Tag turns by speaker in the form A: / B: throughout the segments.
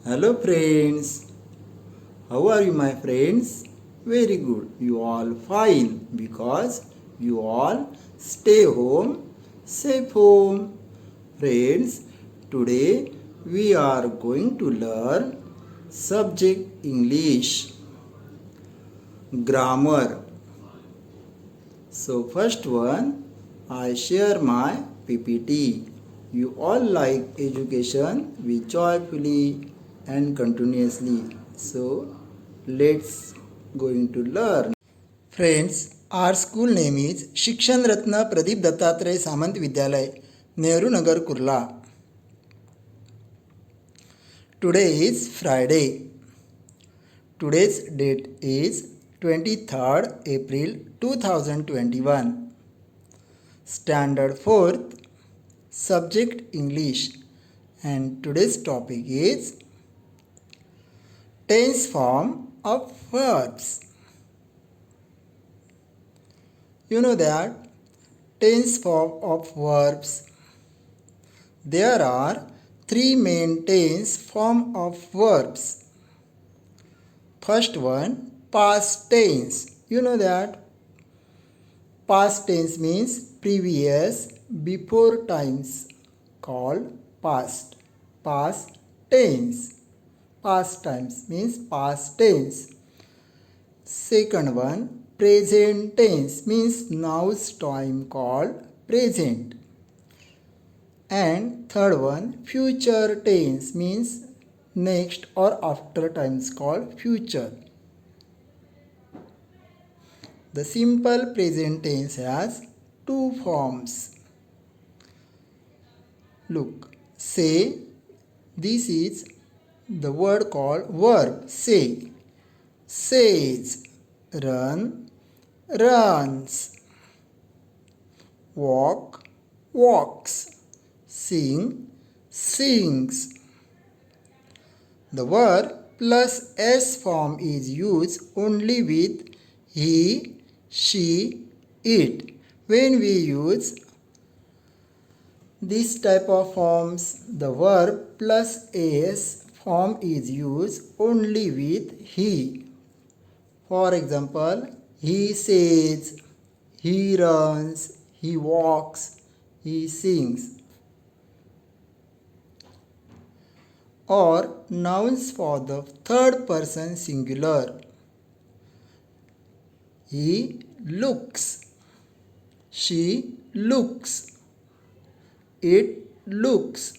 A: Hello friends, how are you my friends? Very good, you all fine because you all stay home, safe home. Friends, today we are going to learn subject English, grammar. So first one, I share my PPT. You all like education, we joyfully and continuously. So let's going to learn. Friends, our school name is Shikshan Ratna Pradeep Dattatray Samant Vidyalay, Nehru Nagar, Kurla. Today is Friday. Today's date is 23rd April 2021. Standard 4th, subject English, and today's topic is tense form of verbs. You know that tense form of verbs, there are three main tense form of verbs. First one, past tense. You know that past tense means previous, before times, called past. Past tense. Past times means past tense. Second one, present tense means now's time, called present. And third one, future tense means next or after times, called future. The simple present tense has two forms. Look, say, this is the word called verb, say. Says, run, runs. Walk, walks. Sing, sings. The verb plus s form is used only with he, she, it. When we use this type of forms, the verb plus s form is used only with he. For example, he says, he runs, he walks, he sings. Or nouns for the third person singular. He looks, she looks, it looks,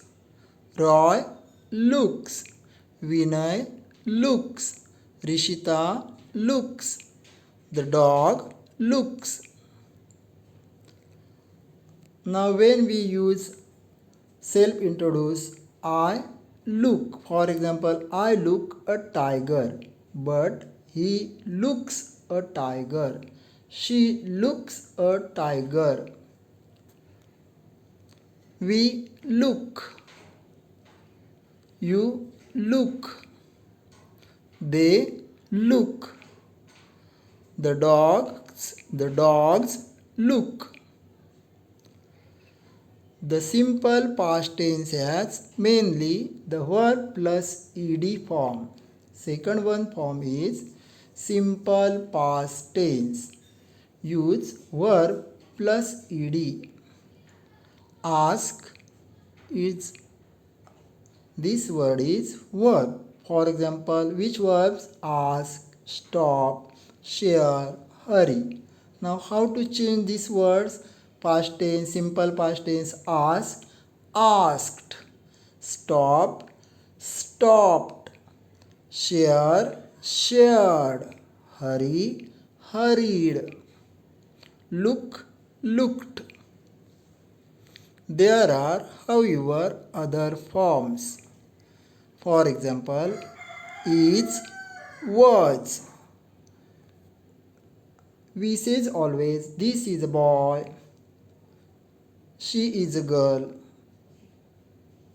A: Roy looks, Vinay looks, Rishita looks, the dog looks. Now when we use self-introduce, I look. For example, I look a tiger, but he looks a tiger. She looks a tiger. We look. You look. They look. The dogs look. The simple past tense has mainly the verb plus ed form. Second one form is simple past tense. Use verb plus ed. Ask is, this word is verb. For example, which verbs? Ask, stop, share, hurry. Now how to change these words? Past tense, simple past tense, ask, asked, stop, stopped, share, shared, hurry, hurried, look, looked. There are, however, other forms. For example, is, was. We says always, this is a boy, she is a girl.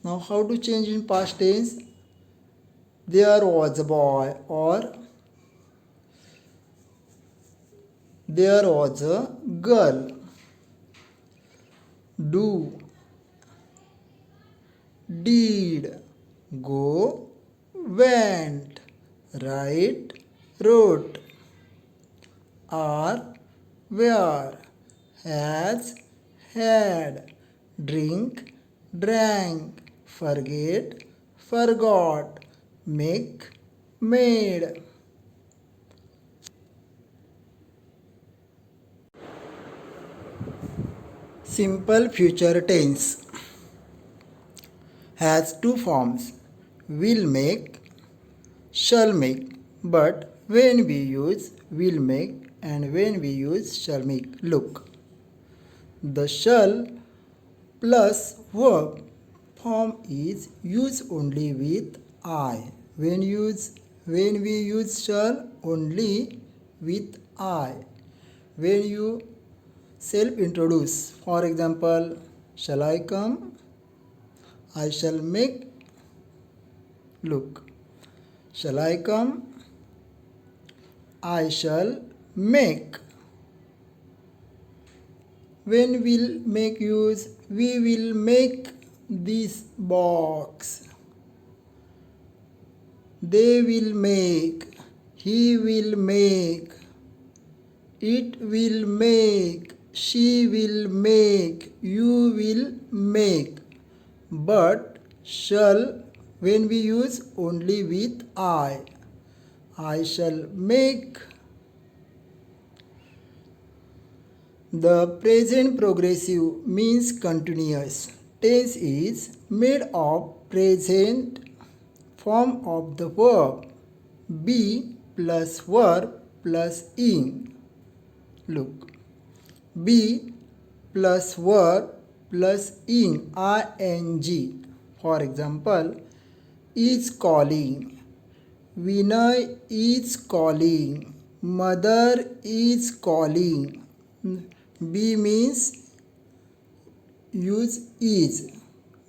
A: Now how to change in past tense? There was a boy, or there was a girl. Do, did, go, went, write, wrote, are, were, has, had, drink, drank, forget, forgot, make, made. Simple future tense has two forms, will make, shall make, but when we use will make and when we use shall make, look. The shall plus verb form is used only with I. When we use shall only with I. When you self introduce, for example, shall I come? I shall make. Look. Shall I come? I shall make. When will make use? We will make this box. They will make. He will make. It will make. She will make. You will make. But shall when we use only with I. I shall make. The present progressive means continuous. Tense is made of present form of the verb be plus verb plus ing. Look. Be plus verb plus ing. For example, is calling. Vinay is calling. Mother is calling. Be means use is.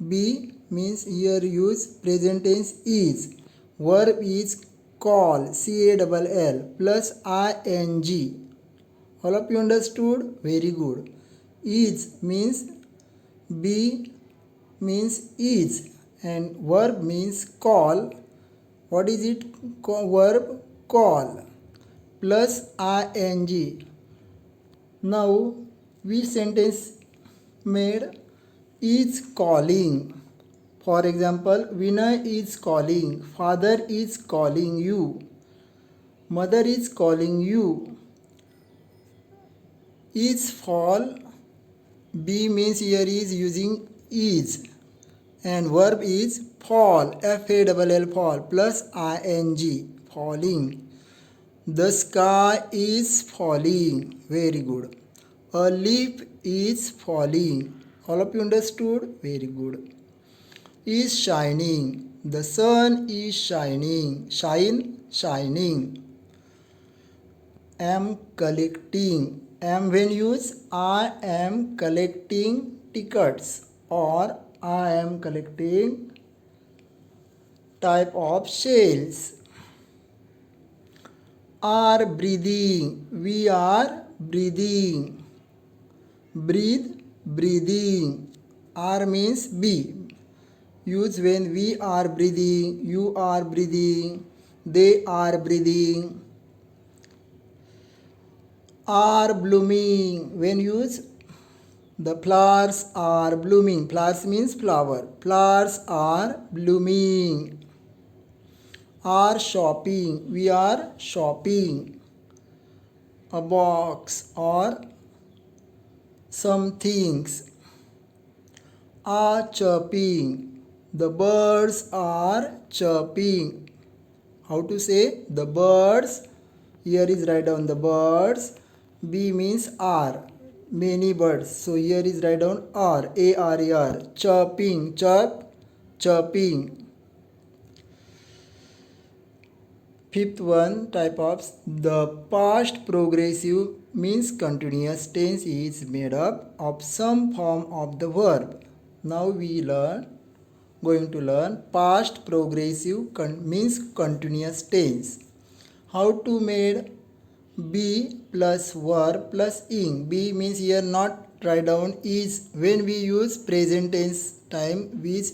A: Be means here use present tense is. Verb is call, CALL plus ing. All of you understood? Very good. Is means be means is and verb means call. What is it? Verb call plus ing. Now which sentence made? Is calling. For example, Vinay is calling. Father is calling you. Mother is calling you. Is fall. Be means here is using is. And verb is fall. FALL fall plus ing. Falling. The sky is falling. Very good. A leaf is falling. All of you understood? Very good. Is shining. The sun is shining. Shine, shining. Am collecting. Am when used, I am collecting tickets or I am collecting type of shells. Are breathing. We are breathing. Breathe, breathing. Are means be. Use when we are breathing, you are breathing, they are breathing. Are blooming. When use the flowers are blooming. Flowers means flower. Flowers are blooming. Are shopping. We are shopping. A box or some things. Are chirping. The birds are chirping. How to say? The birds. Here is write down the birds. B means are. Many birds. So here is write down are. A-R-E-R. Chirping. Chirp. Chirping. Fifth one type of the past progressive means continuous tense is made up of some form of the verb. Now we going to learn past progressive means continuous tense. How to made be plus verb plus ing. Be means here not write down is. When we use present tense time which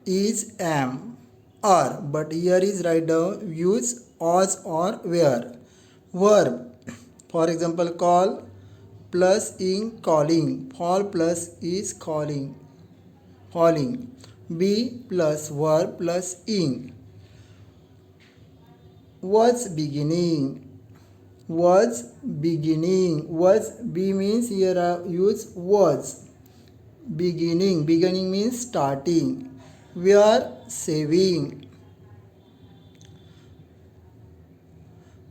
A: is am. are, but here is write down use was or were. Verb, for example, call plus in calling, fall plus is calling, falling. Be plus verb plus in. Was beginning, was beginning, was be means here I use was. Beginning means starting. We are saving.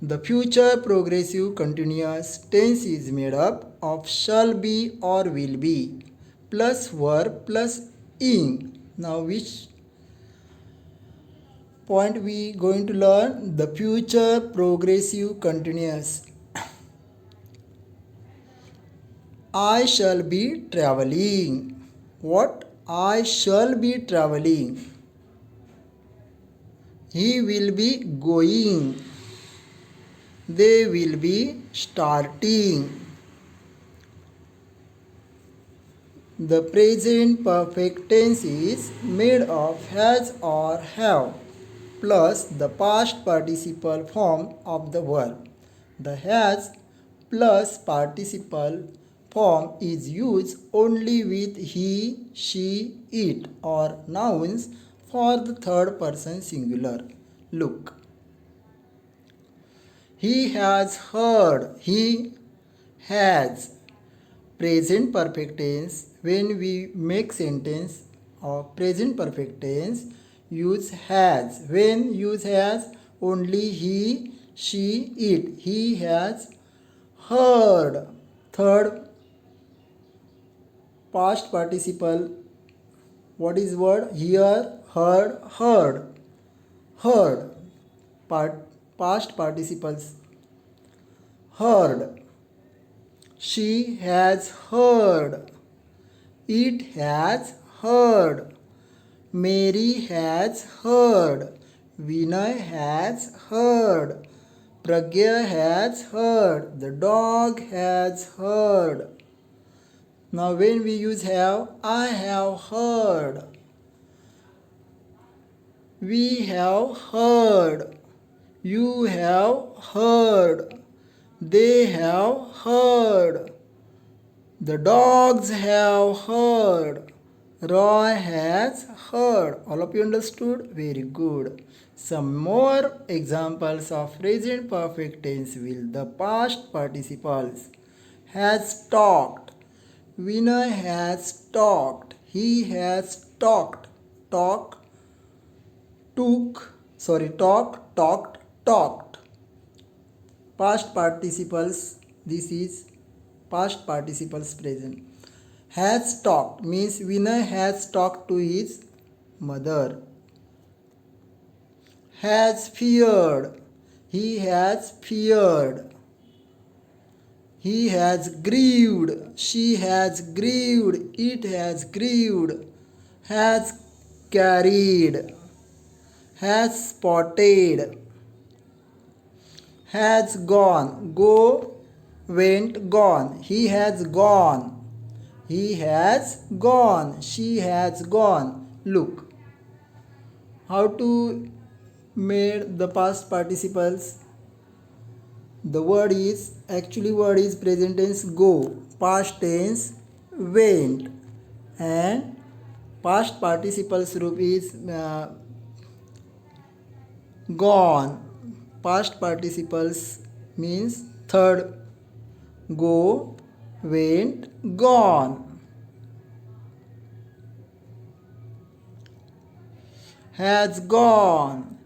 A: The future progressive continuous tense is made up of shall be or will be plus verb plus ing. Now which point we going to learn? The future progressive continuous. I shall be traveling. What? I shall be traveling. He will be going. They will be starting. The present perfect tense is made of has or have plus the past participle form of the verb. The has plus participle form is used only with he, she, it or nouns for the third person singular. Look. He has heard. He has. Present perfect tense. When we make sentence of present perfect tense, use has. When use has, only he, she, it. He has heard. Third past participle. What is word? Hear, heard, heard. Heard. Past participles. Heard. She has heard. It has heard. Mary has heard. Vinay has heard. Pragya has heard. The dog has heard. Now when we use have, I have heard. We have heard. You have heard. They have heard. The dogs have heard. Roy has heard. All of you understood? Very good. Some more examples of present perfect tense will the past participles. Has talked. Vinay has talked. He has talked. Talk, took, talked, talked. Past participles, this is past participles present. Has talked means Vinay has talked to his mother. Has feared, he has feared. He has grieved, she has grieved, it has grieved. Has carried, has spotted. Has gone, go, went, gone. He has gone. He has gone. She has gone. Look how to made the past participles. The word is present tense go, past tense went, and past participles group is gone. Past participles means third go, went, gone. Has gone.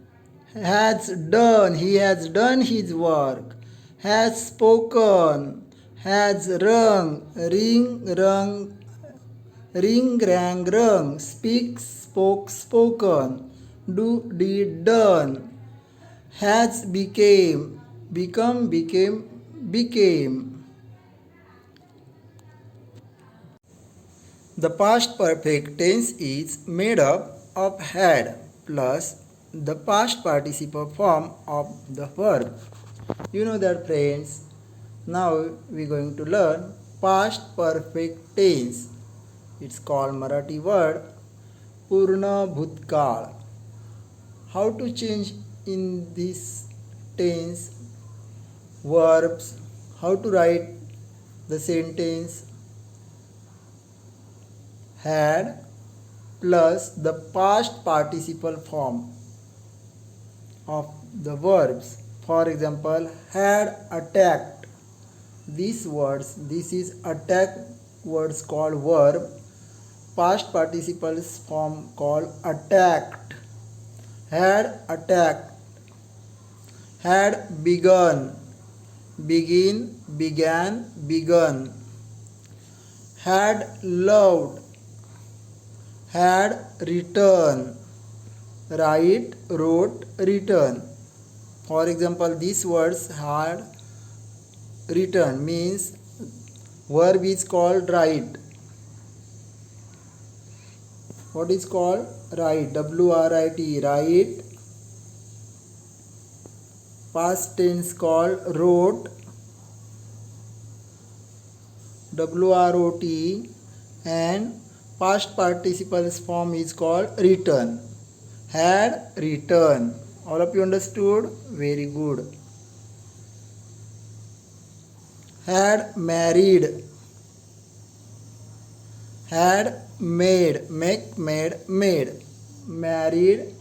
A: Has done. He has done his work. Has spoken. Has rung. Ring, rung. Ring, rang, rung. Speak, spoke, spoken. Do, did, done. Has became, become, became, became. The past perfect tense is made up of had plus the past participle form of the verb. You know that, friends. Now we are going to learn past perfect tense. It's called Marathi word Purna Bhutkal. how to change in this tense verbs, how to write the sentence had plus the past participle form of the verbs. For example, had attacked. These words, this is attack words called verb. Past participles form called attacked. Had attacked. Had begun. Begin, began, begun. Had loved. Had returned. Write, wrote, return. For example, these words had return means verb is called write. What is called write? W-R-I-T, write. Past tense called wrote. W-R-O-T, and past participles form is called return. Had returned. All of you understood? Very good. Had married. Had made. Make, made, made. Married,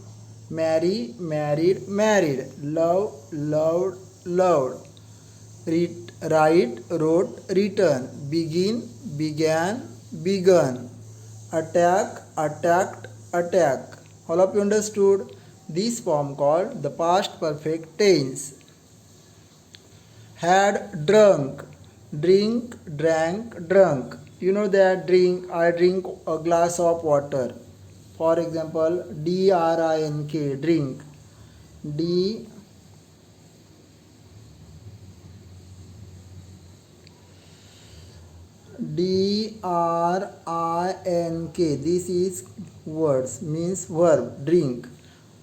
A: marry, married, married. Love, loved, loved. Write, wrote, return. Begin, began, begun. Attack, attacked, attack. All of you understood? This form called the past perfect tense. Had drunk. Drink, drank, drunk. You know that drink, I drink a glass of water. For example, D-R-I-N-K, drink. D D-R-I-N-K. This is words, means verb, drink.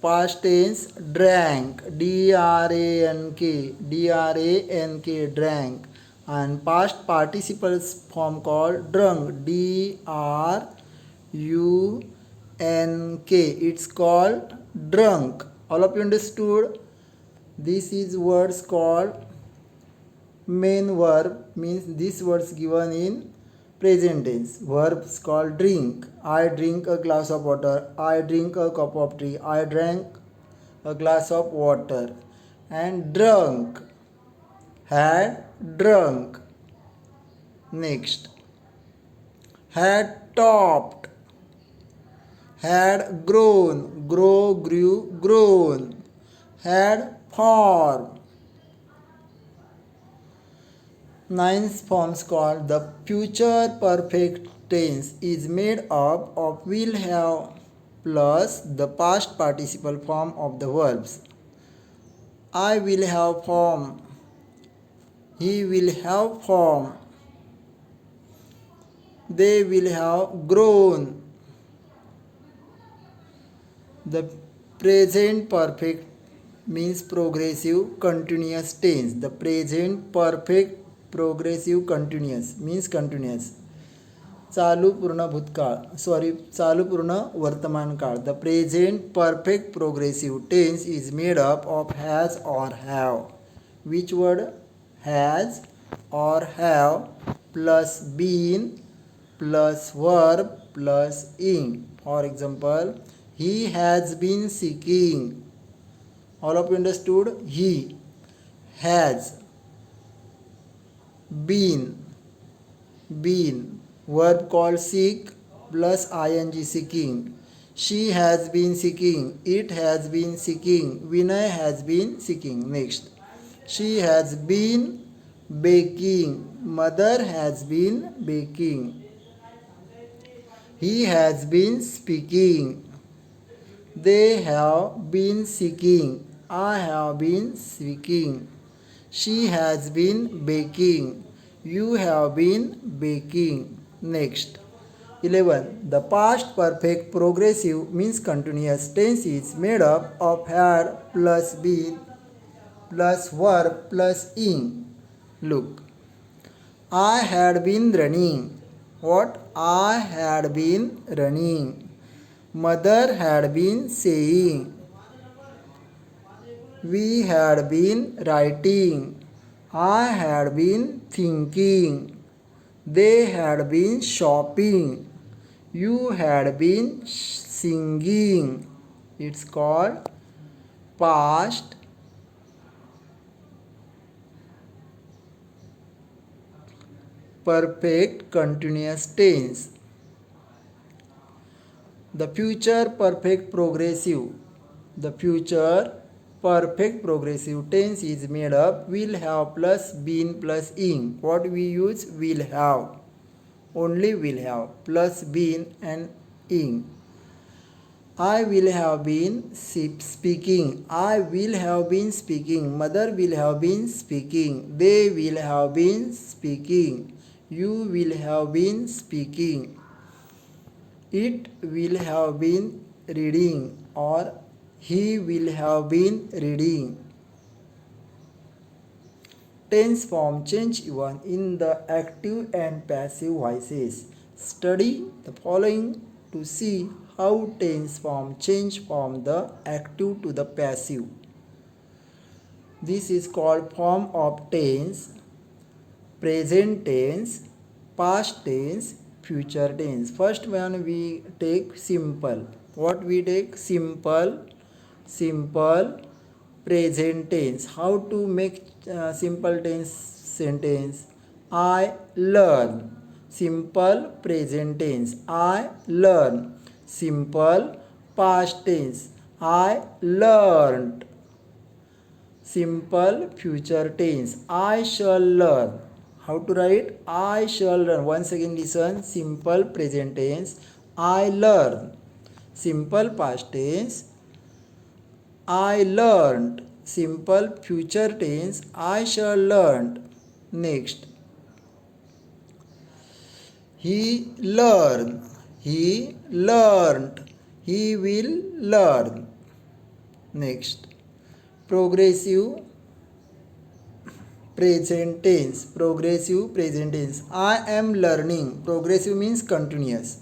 A: Past tense, drank. D-R-A-N-K, D-R-A-N-K, drank. And past participles form called drunk. D-R-U-N-K. It's called drunk. All of you understood? This is words called main verb, means this words given in present tense. Verbs called drink. I drink a glass of water. I drink a cup of tea. I drank a glass of water. And drunk. Had drunk. Next. Had topped. Had grown. Grow, grew, grown. Had formed. Ninth forms called the future perfect tense is made up of will have plus the past participle form of the verbs. I will have formed. He will have formed. They will have grown. The present perfect means progressive continuous tense. The present perfect progressive continuous means continuous. चालू पूर्ण भूतकाळ चालू पूर्ण वर्तमान काळ. The present perfect progressive tense is made up of has or have. Which word? Has or have plus been plus verb plus ing. For example, he has been seeking. All of you understood? He has been verb called seek plus ing seeking. She has been seeking. It has been seeking. Vinay has been seeking. Next, she has been baking. Mother has been baking. He has been speaking. They have been seeking. I have been speaking. She has been baking. You have been baking. Next, 11. The past perfect progressive means continuous tense is made up of had plus been plus verb plus ing. Look, I had been running. What? I had been running. Mother had been saying. We had been writing. I had been thinking. They had been shopping. You had been singing. It's called past perfect continuous tense. The future perfect progressive. The future perfect progressive tense is made up will have plus been plus ing. What we use? Will have. Only will have plus been and ing. I will have been speaking. I will have been speaking. Mother will have been speaking. They will have been speaking. You will have been speaking. It will have been reading or he will have been reading. Tense form change even in the active and passive voices. Study the following to see how tense form change from the active to the passive. This is called form of tense: present tense, past tense, future tense. First one we take simple. What we take? Simple present tense. How to make simple tense sentence? I learn. Simple present tense. I learn. Simple past tense. I learned. Simple future tense. I shall learn. How to write? I shall learn. Once again listen. Simple present tense. I learn. Simple past tense. I learned. Simple future tense. I shall learn. Next. He learned. He learned. He will learn. Next. Progressive present tense. Progressive present tense. I am learning. Progressive means continuous.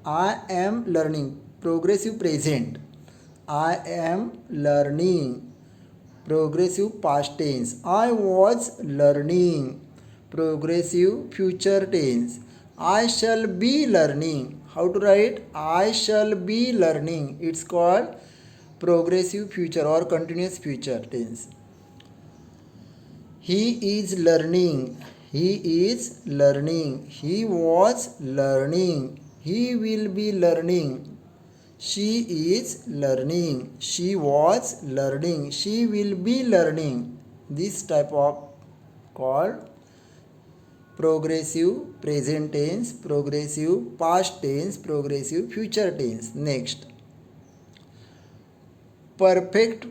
A: I am learning. Progressive present. I am learning. Progressive past tense. I was learning. Progressive future tense. I shall be learning. How to write? I shall be learning. It's called progressive future or continuous future tense. He is learning. He is learning. He was learning. He will be learning. She is learning. She was learning. She will be learning. This type of called progressive present tense, progressive past tense, progressive future tense. Next. Perfect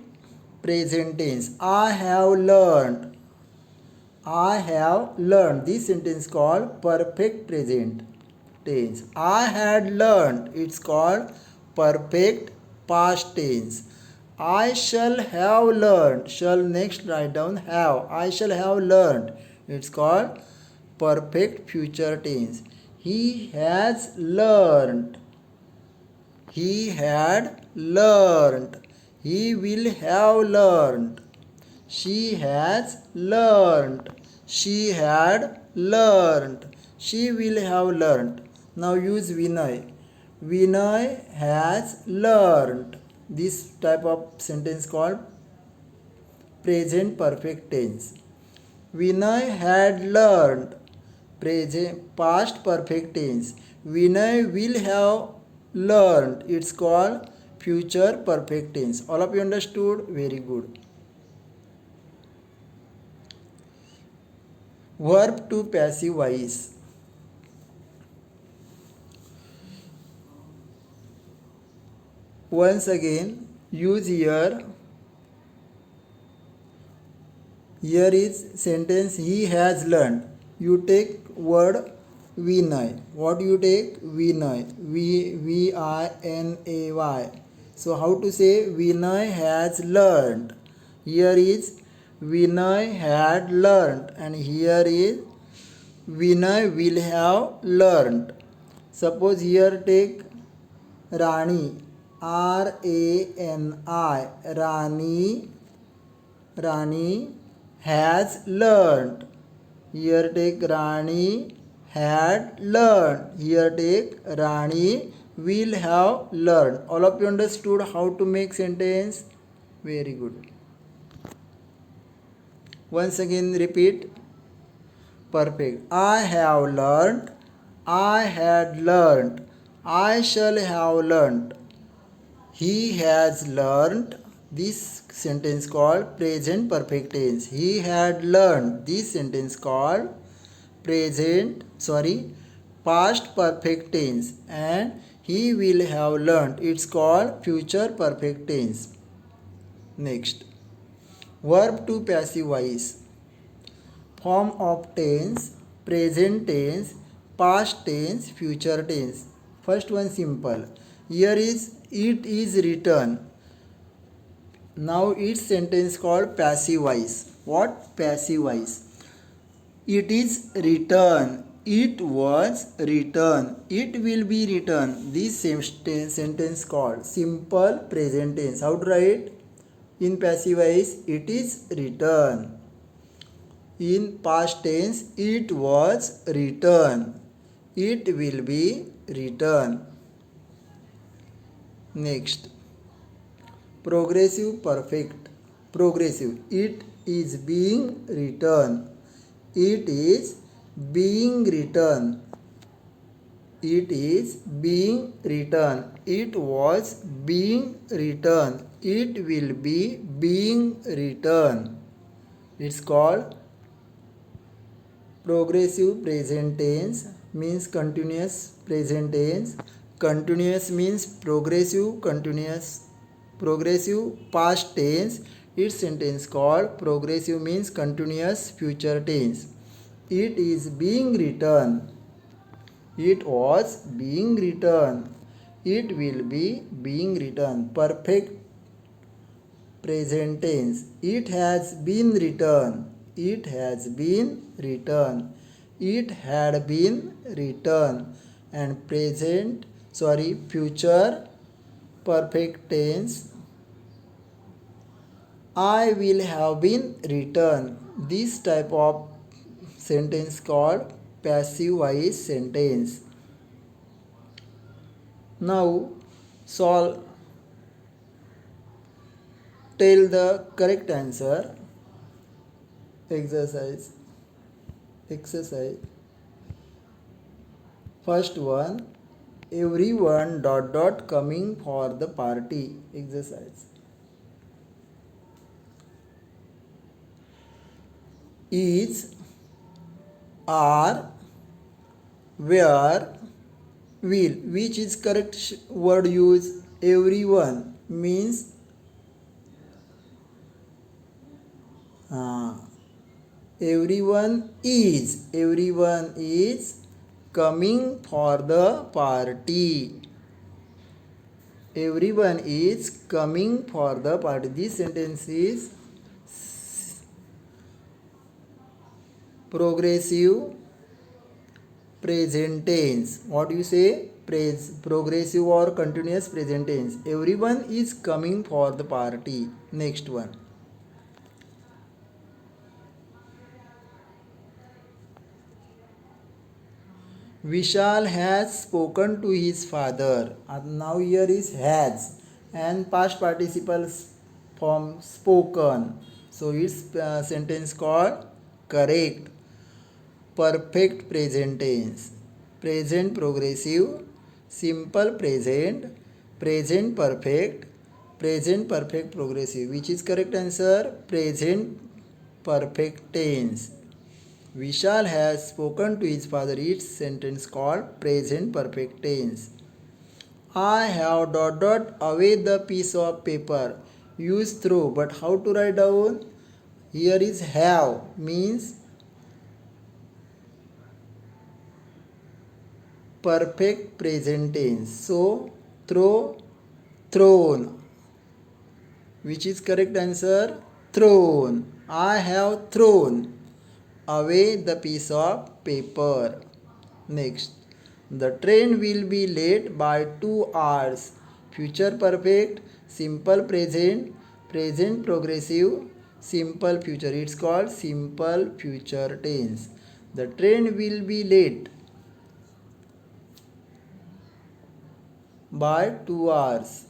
A: present tense. I have learned. I have learned. This sentence called perfect present tense. I had learned. It's called perfect past tense. I shall have learned. Shall next write down have. I shall have learned. It's called perfect future tense. He has learned. He had learned. He will have learned. She has learned. She had learned. She will have learned. Now use Vinay. Vinay has learned. This type of sentence called present perfect tense. Vinay had learned. Present past perfect tense. Vinay will have learned. It's called future perfect tense. All of you understood? Very good. Verb to passive voice. Once again, use here. Here is sentence he has learned. You take word Vinay. What do you take? Vinay. Vinay. So how to say Vinay has learned? Here is Vinay had learned, and here is Vinay will have learned. Suppose here take Rani. Rani. Rani Rani has learned. Here take Rani had learned. Here take Rani will have learned. All of you understood how to make sentence? Very good. Once again repeat. Perfect. I have learned. I had learned. I shall have learned. He has learned. This sentence called present perfect tense. He had learned. This sentence called past perfect tense. And he will have learned. It's called future perfect tense. Next, verb to passive voice. Form of tense, present tense, past tense, future tense. First one simple. Here is it is written. Now its sentence called passive voice. What? Passive voice. It is written. It was written. It will be written. This same sentence called simple present tense. How to write? In passive voice, it is written. In past tense, it was written. It will be written. Next, progressive perfect. Progressive. It is being written. It is being written. It is being written. It was being written. It will be being written. It's called progressive present tense, means continuous present tense. Continuous means progressive continuous. Progressive past tense, its sentence called progressive means continuous future tense. It is being written. It was being written. It will be being written. Perfect present tense. It has been written. It has been written. It had been written. And future perfect tense. I will have been written. This type of sentence called passive voice sentence. Now solve. Tell the correct answer. Exercise. First one. Everyone ... coming for the party. Exercise. Is, are, where, will. Which is correct word use? Everyone means everyone is coming for the party. Everyone is coming for the party. This sentence is progressive present tense. What do you say? Progressive or continuous present tense. Everyone is coming for the party. Next one. Vishal has spoken to his father. Now here is has and past participle form spoken. So it's sentence called correct. Perfect present tense. Present progressive. Simple present. Present perfect. Present perfect progressive. Which is correct answer? Present perfect tense. Vishal has spoken to his father. It's sentence called present perfect tense. I have ... away the piece of paper. Use throw. But how to write down? Here is have means perfect present tense. So throw, thrown. Which is correct answer? Thrown. I have thrown away the piece of paper. Next, the train will be late by 2 hours. Future perfect, simple present, present progressive, simple future. It's called simple future tense. The train will be late by 2 hours.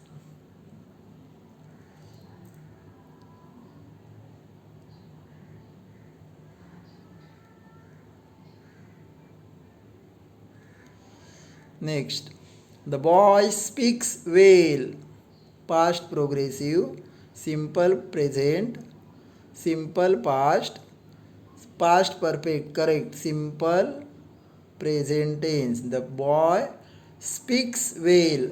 A: Next, the boy speaks well. Past progressive, simple present, simple past, past perfect, correct, simple present tense. The boy speaks well,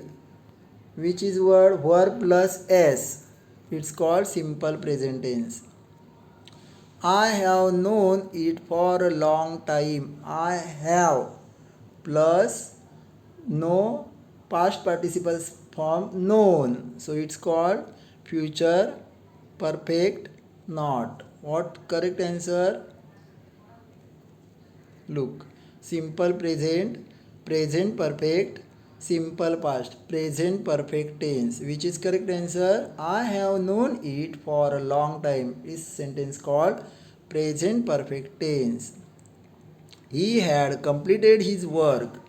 A: which is word verb plus s. It's called simple present tense. I have known it for a long time. I have plus no past participle form known. So it's called future perfect not. What correct answer? Look, simple present, present perfect, simple past, present perfect tense. Which is correct answer? I have known it for a long time. This sentence called present perfect tense. He had completed his work.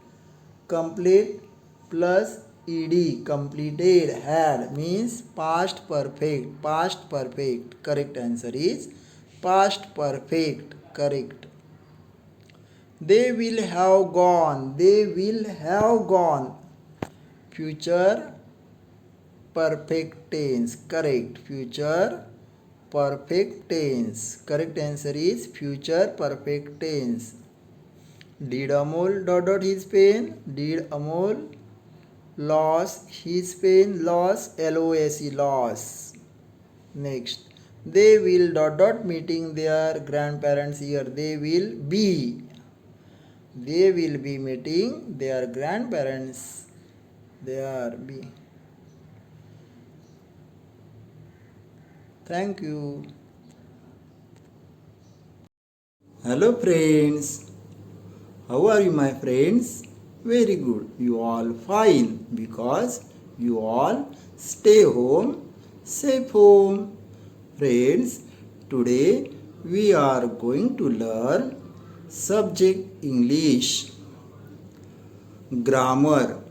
A: Complete plus ed, completed, had means past perfect. Past perfect. Correct answer is past perfect. Correct. They will have gone. They will have gone. Future perfect tense. Correct. Future perfect tense. Correct answer is future perfect tense. Did Amol dot his pen? Did Amol loss his pen? Loss, LOSE, loss. Next, they will dot meeting their grandparents here. They will be meeting their grandparents. There be. Thank you. Hello friends. How are you my friends? Very good. You all fine because you all stay home, safe home. Friends, today we are going to learn subject English, grammar.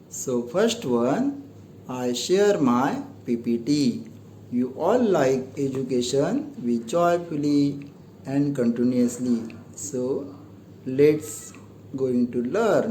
A: So first one, I share my PPT. You all like education, we joyfully and continuously. So let's going to learn.